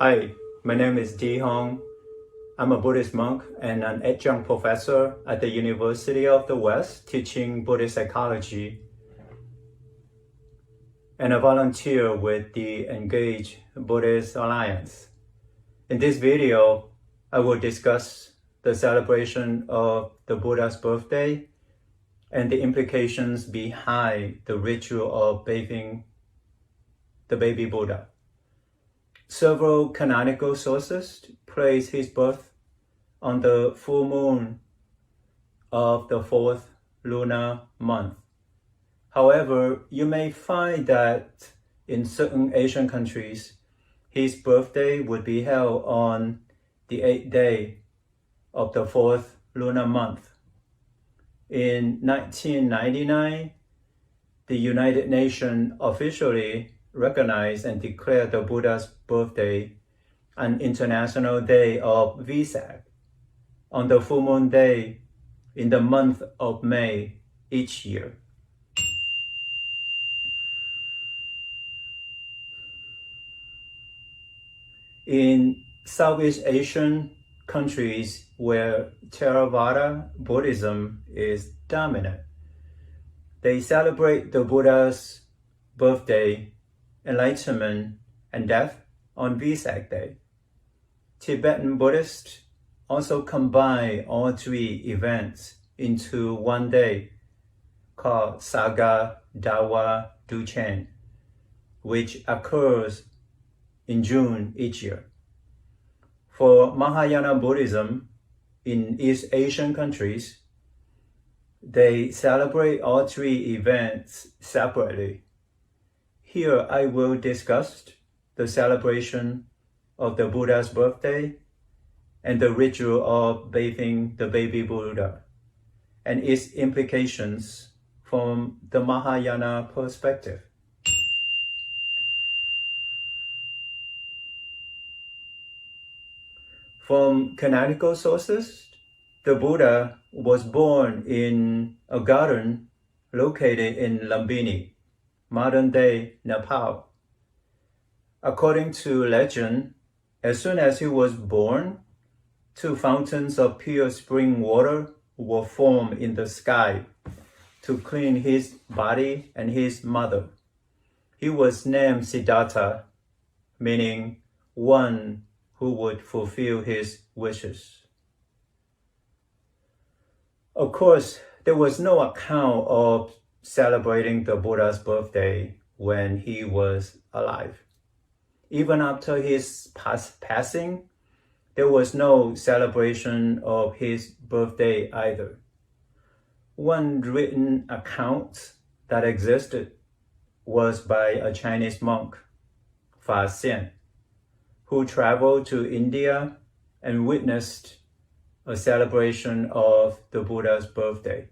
Hi, my name is Ji Hong. I'm a Buddhist monk and an adjunct professor at the University of the West teaching Buddhist psychology, and a volunteer with the Engage Buddhist Alliance. In this video, I will discuss the celebration of the Buddha's birthday and the implications behind the ritual of bathing the baby Buddha. Several canonical sources place his birth on the full moon of the fourth lunar month. However, you may find that in certain Asian countries, his birthday would be held on the 8th day of the fourth lunar month. In 1999, the United Nations officially recognized and declared the Buddha's birthday an International Day of Vesak on the full moon day in the month of May each year. In Southeast Asian countries where Theravada Buddhism is dominant, they celebrate the Buddha's birthday, enlightenment, and death on Vesak Day. Tibetan Buddhists also combine all three events into one day called Saga Dawa Duchen, which occurs in June each year. For Mahayana Buddhism in East Asian countries, they celebrate all three events separately. Here I will discuss the celebration of the Buddha's birthday and the ritual of bathing the baby Buddha and its implications from the Mahayana perspective. From canonical sources, the Buddha was born in a garden located in Lumbini, modern-day Nepal. According to legend, as soon as he was born, two fountains of pure spring water were formed in the sky to clean his body and his mother. He was named Siddhartha, meaning one who would fulfill his wishes. Of course, there was no account of celebrating the Buddha's birthday when he was alive. Even after his passing, there was no celebration of his birthday either. One written account that existed was by a Chinese monk, Fa Xian, who traveled to India and witnessed a celebration of the Buddha's birthday.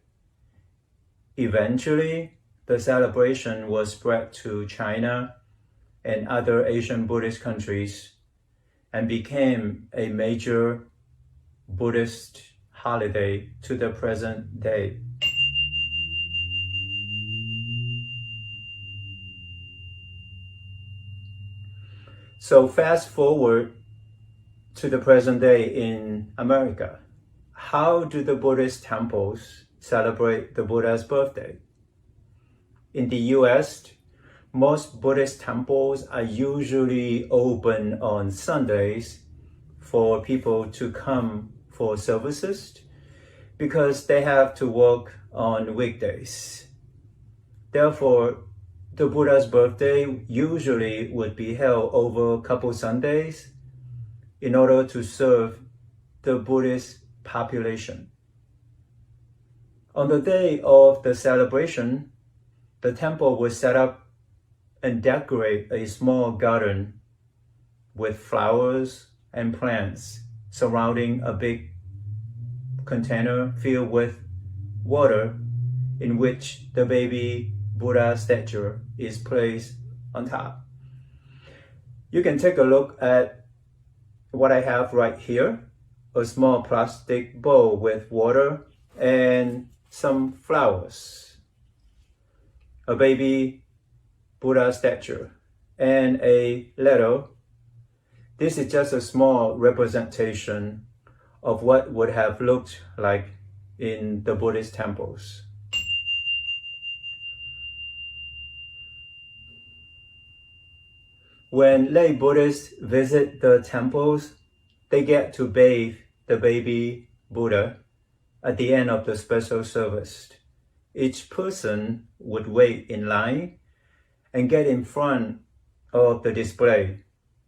Eventually, the celebration was spread to China and other Asian Buddhist countries and became a major Buddhist holiday to the present day. So fast forward to the present day in America. How do the Buddhist temples celebrate the Buddha's birthday? In the US, most Buddhist temples are usually open on Sundays for people to come for services because they have to work on weekdays. Therefore, the Buddha's birthday usually would be held over a couple Sundays in order to serve the Buddhist population. On the day of the celebration, the temple would set up and decorate a small garden with flowers and plants surrounding a big container filled with water in which the baby Buddha statue is placed on top. You can take a look at what I have right here, a small plastic bowl with water and some flowers, a baby Buddha statue, and a letter This is just a small representation of what would have looked like in the Buddhist temples. When lay Buddhists visit the temples, they get to bathe the baby Buddha at the end of the special service. Each person would wait in line and get in front of the display.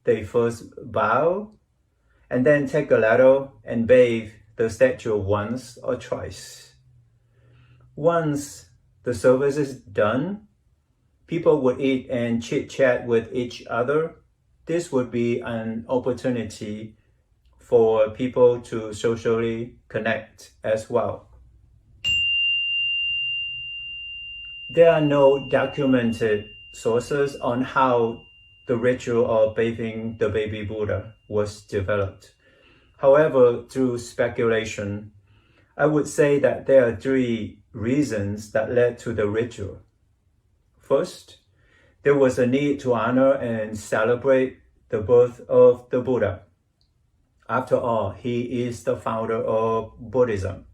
They first bow and then take a ladle and bathe the statue once or twice. Once the service is done, people would eat and chit-chat with each other. This would be an opportunity for people to socially connect as well. There are no documented sources on how the ritual of bathing the baby Buddha was developed. However, through speculation, I would say that there are 3 reasons that led to the ritual. First, there was a need to honor and celebrate the birth of the Buddha. After all, he is the founder of Buddhism.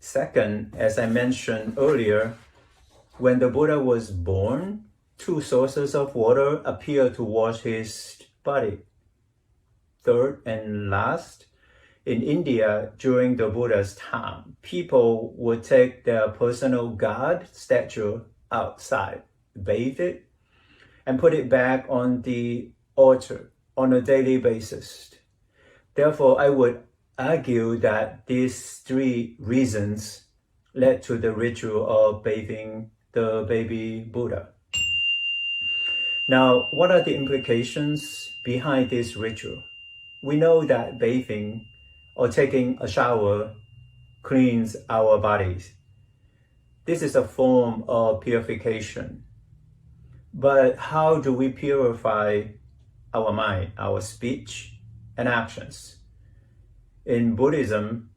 Second, as I mentioned earlier, when the Buddha was born, 2 sources of water appeared to wash his body. Third and last, in India during the Buddha's time, people would take their personal god statue outside, bathe it, and put it back on the altar on a daily basis. Therefore, I would argue that these 3 reasons led to the ritual of bathing the baby Buddha. Now, what are the implications behind this ritual? We know that bathing or taking a shower cleans our bodies. This is a form of purification. But how do we purify our mind, our speech, and actions? In Buddhism,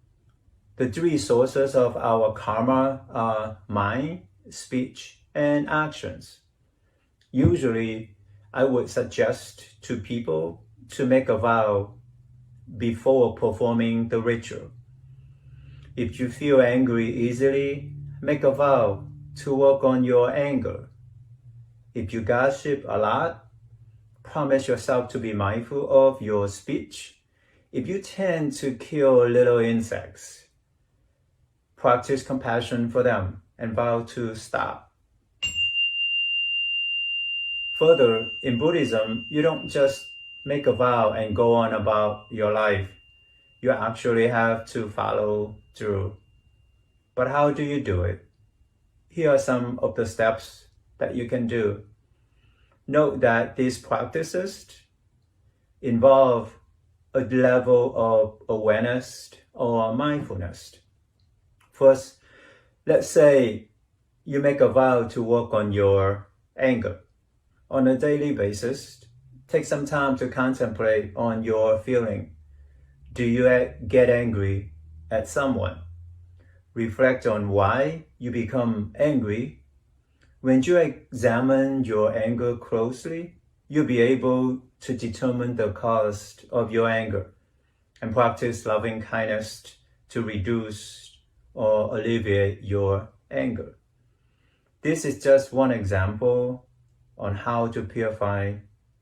the 3 sources of our karma are mind, speech, and actions. Usually, I would suggest to people to make a vow before performing the ritual. If you feel angry easily, make a vow to work on your anger. If you gossip a lot, promise yourself to be mindful of your speech. If you tend to kill little insects, practice compassion for them and vow to stop. Further, in Buddhism, you don't just make a vow and go on about your life. You actually have to follow through. But how do you do it? Here are some of the steps that you can do. Note that these practices involve a level of awareness or mindfulness. First, let's say you make a vow to work on your anger. On a daily basis, take some time to contemplate on your feeling. Do you get angry at someone? Reflect on why you become angry. When you examine your anger closely, you'll be able to determine the cause of your anger and practice loving kindness to reduce or alleviate your anger. This is just one example on how to purify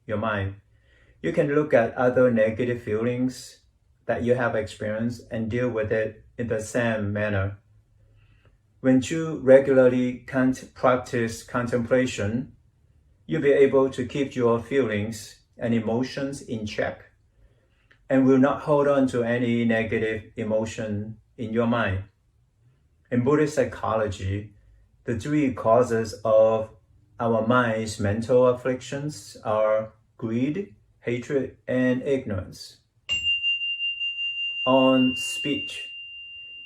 your mind. You can look at other negative feelings that you have experienced and deal with it in the same manner. When you regularly practice contemplation, you'll be able to keep your feelings and emotions in check and will not hold on to any negative emotion in your mind. In Buddhist psychology, the 3 causes of our mind's mental afflictions are greed, hatred, and ignorance. On speech,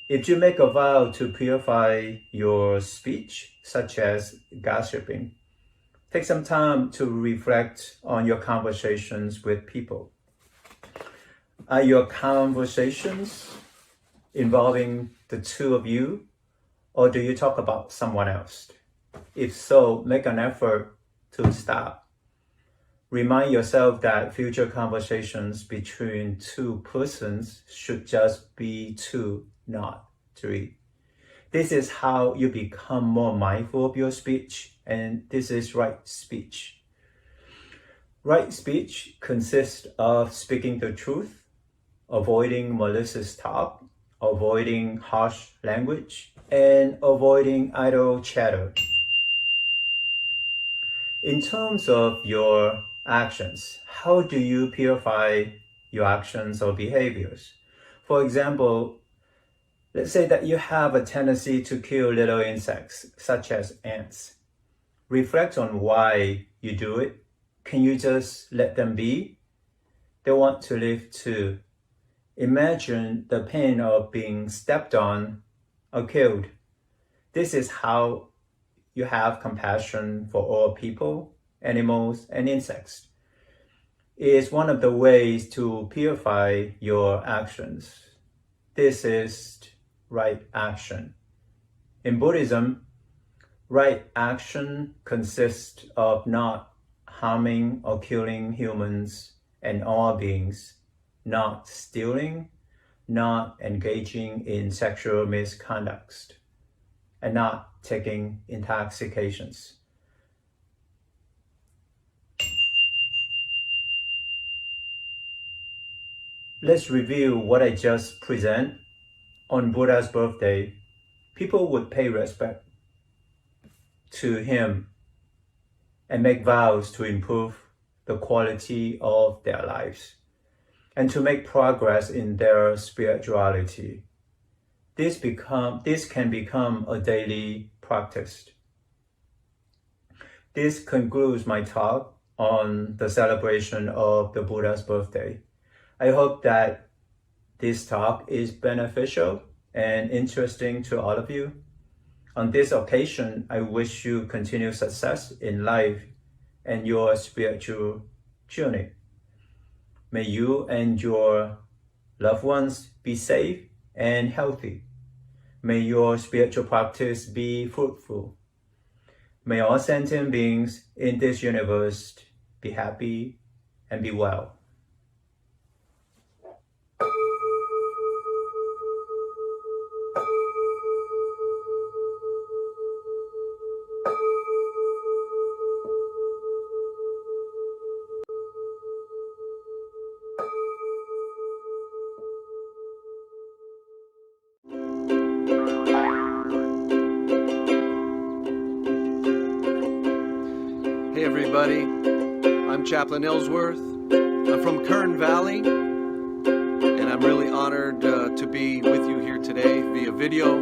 if you make a vow to purify your speech, such as gossiping, take some time to reflect on your conversations with people. Are your conversations involving the 2 of you, or do you talk about someone else? If so, make an effort to stop. Remind yourself that future conversations between two persons should just be two, not three. This is how you become more mindful of your speech, and this is right speech. Right speech consists of speaking the truth, avoiding malicious talk, avoiding harsh language, and avoiding idle chatter. In terms of your actions, how do you purify your actions or behaviors? For example, let's say that you have a tendency to kill little insects, such as ants. Reflect on why you do it. Can you just let them be? They want to live too. Imagine the pain of being stepped on or killed. This is how you have compassion for all people, animals, and insects. It is one of the ways to purify your actions. This is right action. In Buddhism, right action consists of not harming or killing humans and all beings, not stealing, not engaging in sexual misconduct, and not taking intoxications. Let's review what I just presented. On Buddha's birthday, people would pay respect to him and make vows to improve the quality of their lives and to make progress in their spirituality. This can become a daily practice. This concludes my talk on the celebration of the Buddha's birthday. I hope that this talk is beneficial and interesting to all of you. On this occasion, I wish you continued success in life and your spiritual journey. May you and your loved ones be safe and healthy. May your spiritual practice be fruitful. May all sentient beings in this universe be happy and be well. Hey everybody, I'm Chaplain Ellsworth. I'm from Kern Valley, and I'm really honored to be with you here today via video.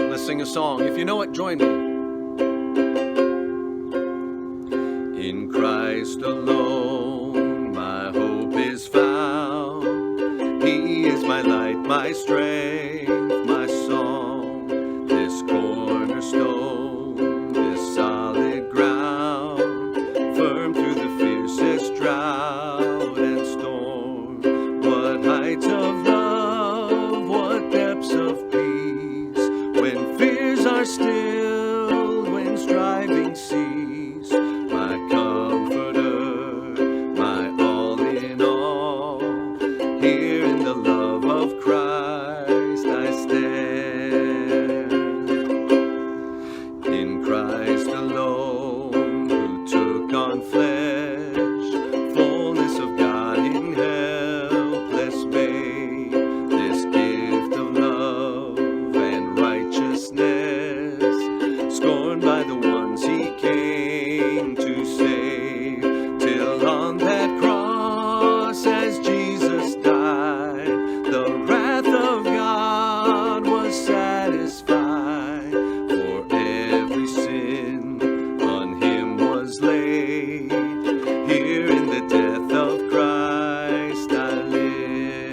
Let's sing a song. If you know it, join me. In Christ alone, my hope is found. He is my light, my strength, my song. This cornerstone, this solid ground, firm through the fiercest drought and storm. What heights of love, what depths of peace, when fears are stilled, when striving cease. My comforter, my all in all, here in the love of Christ I stand. In Christ alone, who took on flesh, fullness of God in helpless babe, this gift of love and righteousness, scorned by the ones he came to save, till on that cross as Jesus died, the wrath of God was satisfied, for every sin on him was laid. Here in the death of Christ I live.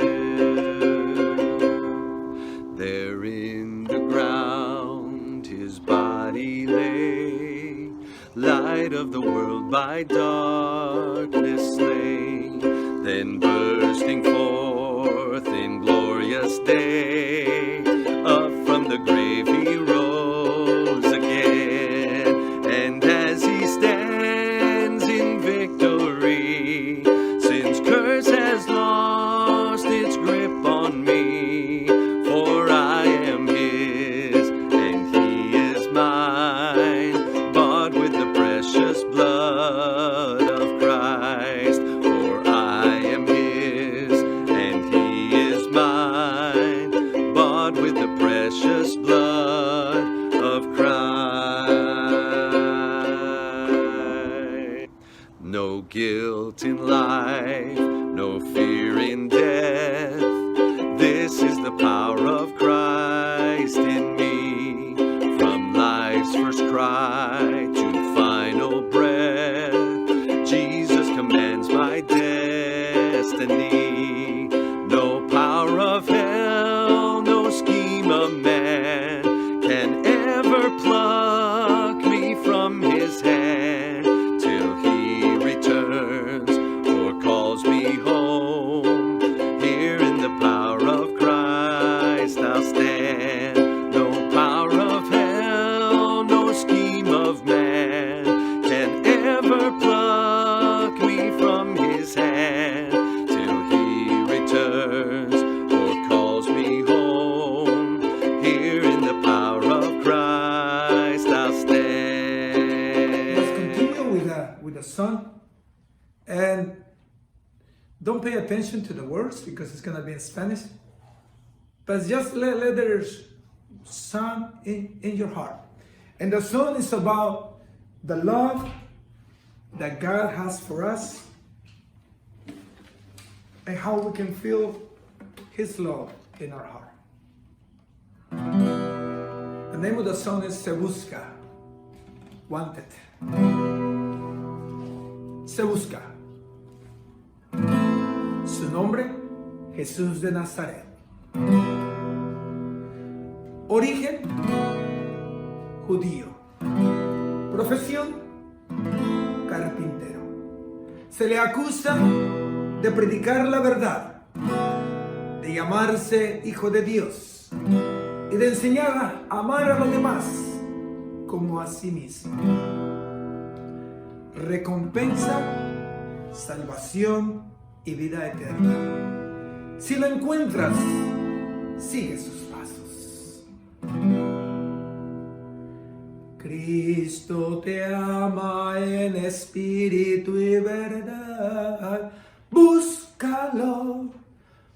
There in the ground his body lay, light of the world by darkness slain, then bursting forth in glorious day, up from the grave he rose again, and as he stands in guilt in life, no fear in death. This is the power of Christ in me. From life's first cry to final breath, Jesus commands my destiny. No power of hell, no scheme of man can ever pluck me from his hand till he returns or calls me home. Here in the power of Christ I'll stand. No power of hell, no scheme of man can ever pluck me from his hand till he returns or calls me home. Here in the power of Christ I'll stand. Let's continue with the song. And don't pay attention to the words because it's going to be in Spanish. But just let there's song in your heart. And the song is about the love that God has for us and how we can feel his love in our heart. The name of the song is Se Busca, Wanted. Se busca. Su nombre, Jesús de Nazaret. Origen, judío. Profesión, carpintero. Se le acusa de predicar la verdad, de llamarse hijo de Dios y de enseñar a amar a los demás como a sí mismo. Recompensa, salvación y vida eterna. Si lo encuentras, sigue sus pasos. Cristo te ama en espíritu y verdad. Búscalo,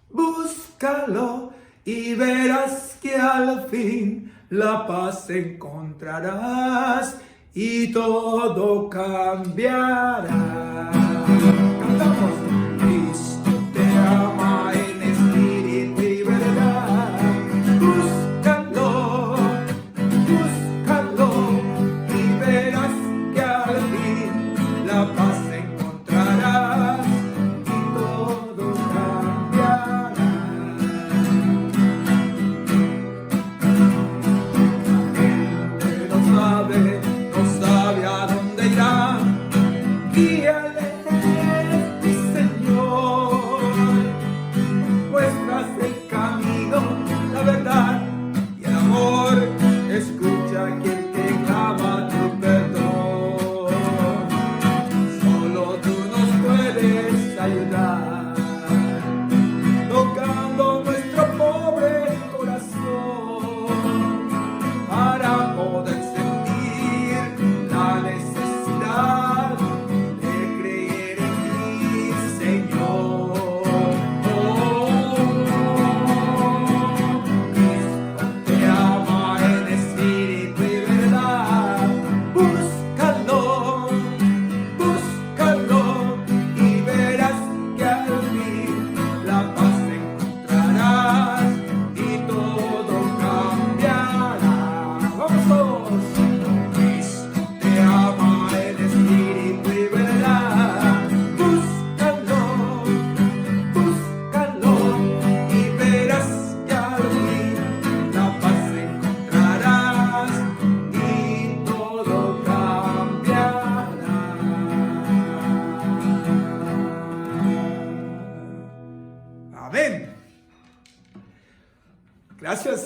búscalo y verás que al fin la paz encontrarás y todo cambiará. Cantamos. Cristo te ama en espíritu y verdad. Búscalo, búscalo y verás que al fin la paz encontrarás y todo cambiará. El que no sabe a dónde irá, guíale, mi Señor. Muestras el camino, la verdad y el amor. Escucha a quien te clama tu perdón. Solo tú nos puedes ayudar, tocando nuestro pobre corazón para poder sentir la necesidad de creer en ti, Señor. Cristo te ama en espíritu y verdad. Búscalo, búscalo y verás que al fin la paz encontrarás y todo cambiará. Vamos todos. Cristo te ama en espíritu y verdad. Búscalo, búscalo y verás que al fin la paz encontrarás y todo cambiará. Amén. Gracias.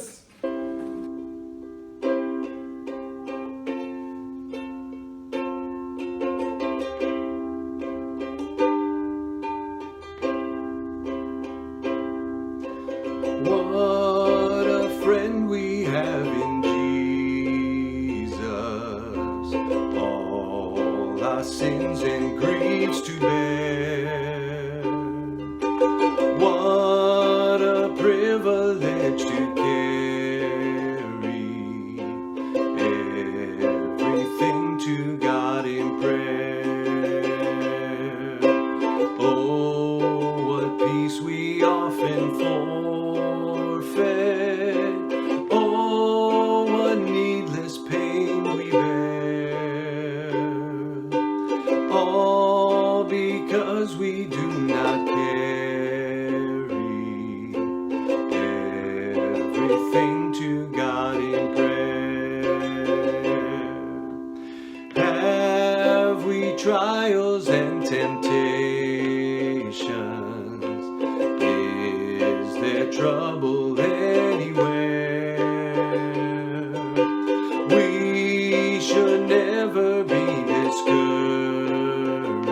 What a friend we have in Jesus, all our sins and griefs to bear. What a privilege to carry everything to God in prayer. trials and temptations? Is there trouble anywhere? We should never be discouraged.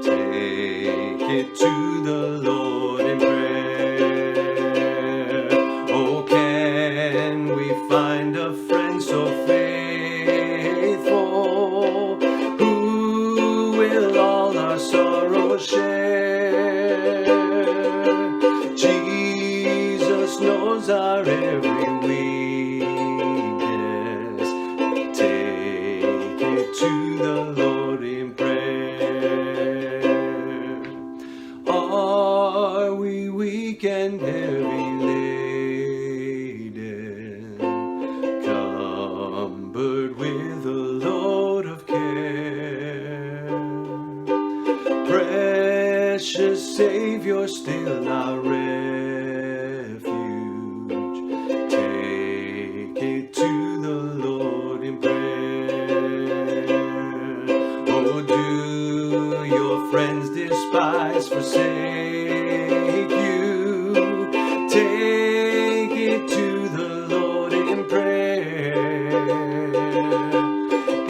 Take it to the Lord in prayer. Oh, can we find a friend so faithful, who will all our sorrows share? Jesus knows our every weakness. Take it to the Lord in prayer. Are we weak and heavy laden, cumbered with a load of care? Precious Savior, still our refuge. Take it to the Lord in prayer. Oh, do your friends despise, forsake you? Take it to the Lord in prayer.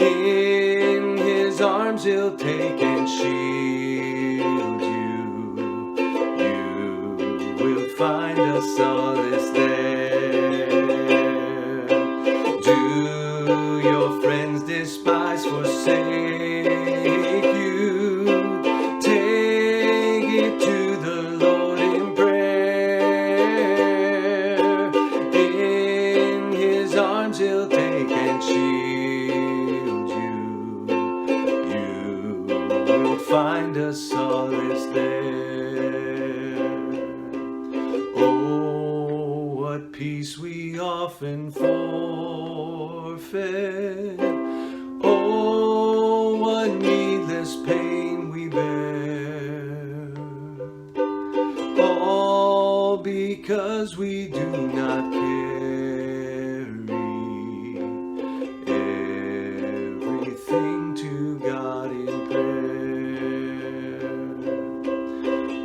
In His arms He'll take and shield you. You will find a solace there. Do your friends despise, forsake you? Take it to the Lord in prayer. In His arms He'll take and shield you. You will find a solace there. Oh, what peace we often forfeit. Oh, what needless pain we bear. All because we do not carry everything to God in prayer.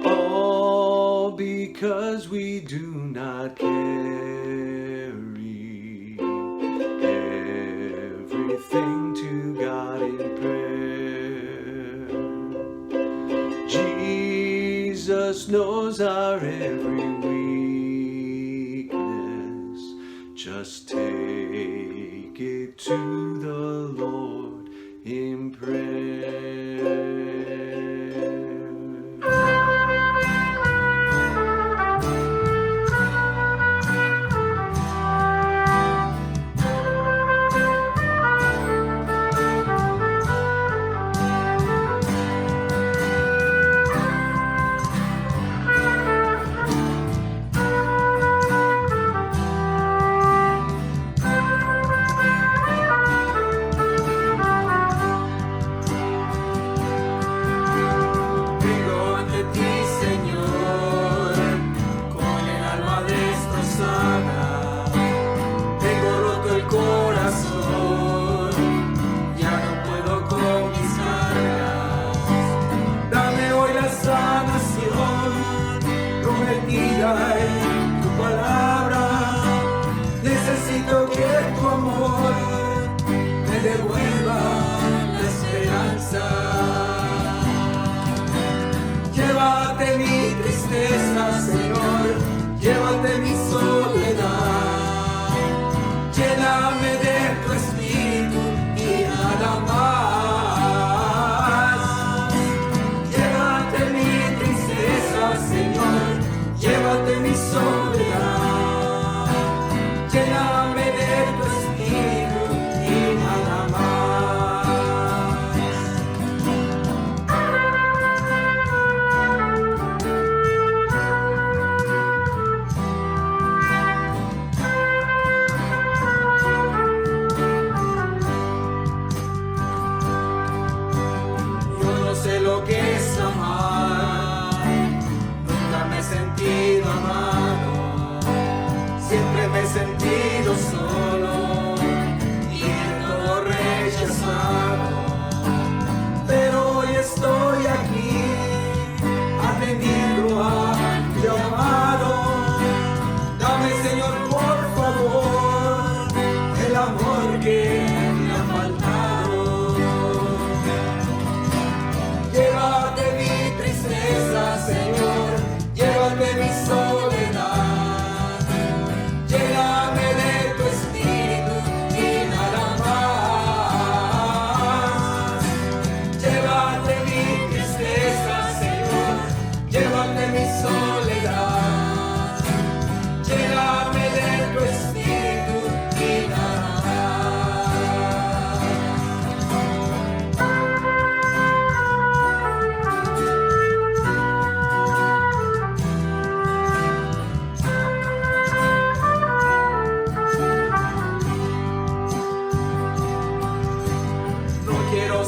All because we do not carry everything to God in prayer. Jesus knows our every weakness. Just take it to the Lord in prayer.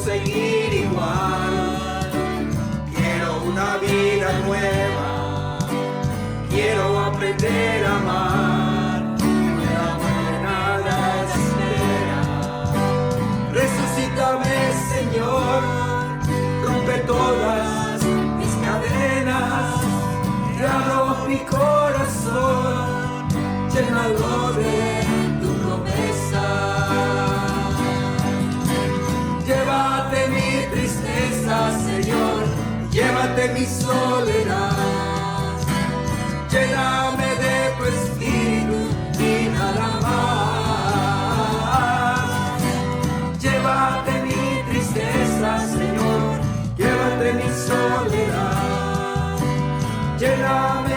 seguir igual. Quiero una vida nueva, quiero aprender a amar. La muerte nada espera. Resucítame, Señor, rompe todas mis cadenas, te abro mi corazón, llénalo de tu promesa. Llévate mi tristeza, Señor, llévate mi soledad, lléname de tu espíritu y nada más. Llévate mi tristeza, Señor, llévate mi soledad, lléname